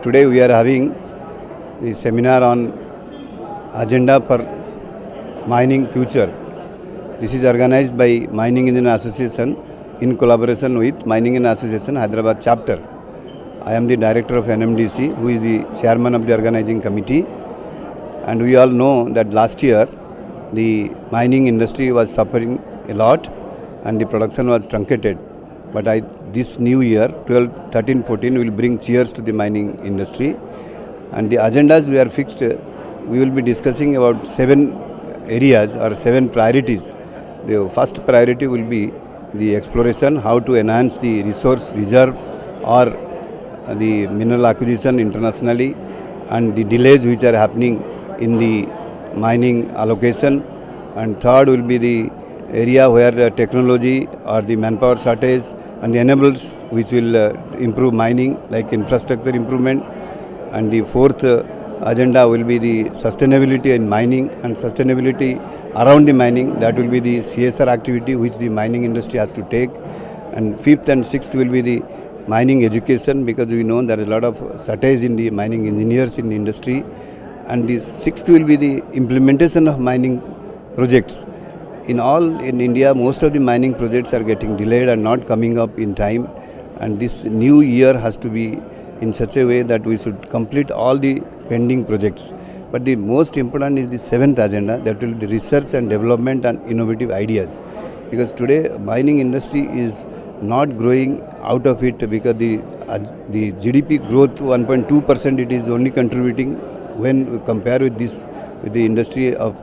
Today we are having the seminar on agenda for mining future. This is organized by Mining Engineer Association in collaboration with Mining Engineer Association Hyderabad chapter. I am the director of NMDC, who is the chairman of the organizing committee. And we all know that last year the mining industry was suffering a lot and the production was truncated. But this new year, 12, 13, 14, will bring cheers to the mining industry. And the agendas we are fixed, we will be discussing about 7 areas or 7 priorities. The first priority will be the exploration, how to enhance the resource reserve or the mineral acquisition internationally, and the delays which are happening in the mining allocation. And third will be the area where technology or the manpower shortage and the enablers which will improve mining, like infrastructure improvement. And the fourth agenda will be the sustainability in mining and sustainability around the mining. That will be the CSR activity which the mining industry has to take. And fifth and sixth will be the mining education, because we know there is a lot of shortage in the mining engineers in the industry. And the sixth will be the implementation of mining projects. In India, most of the mining projects are getting delayed and not coming up in time. And this new year has to be in such a way that we should complete all the pending projects. But the most important is the 7th agenda, that will be research and development and innovative ideas. Because today mining industry is not growing out of it, because the GDP growth 1.2% it is only contributing when we compare with the industry of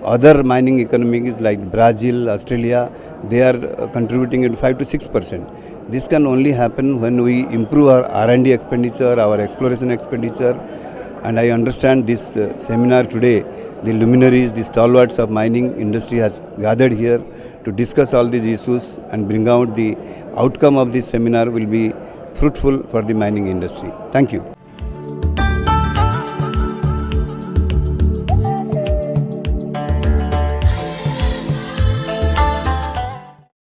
other mining economies like Brazil, Australia. They are contributing at 5 to 6%. This can only happen when we improve our R&D expenditure, our exploration expenditure. And I understand this seminar today, the luminaries, the stalwarts of mining industry has gathered here to discuss all these issues and bring out the outcome of this seminar will be fruitful for the mining industry. Thank you.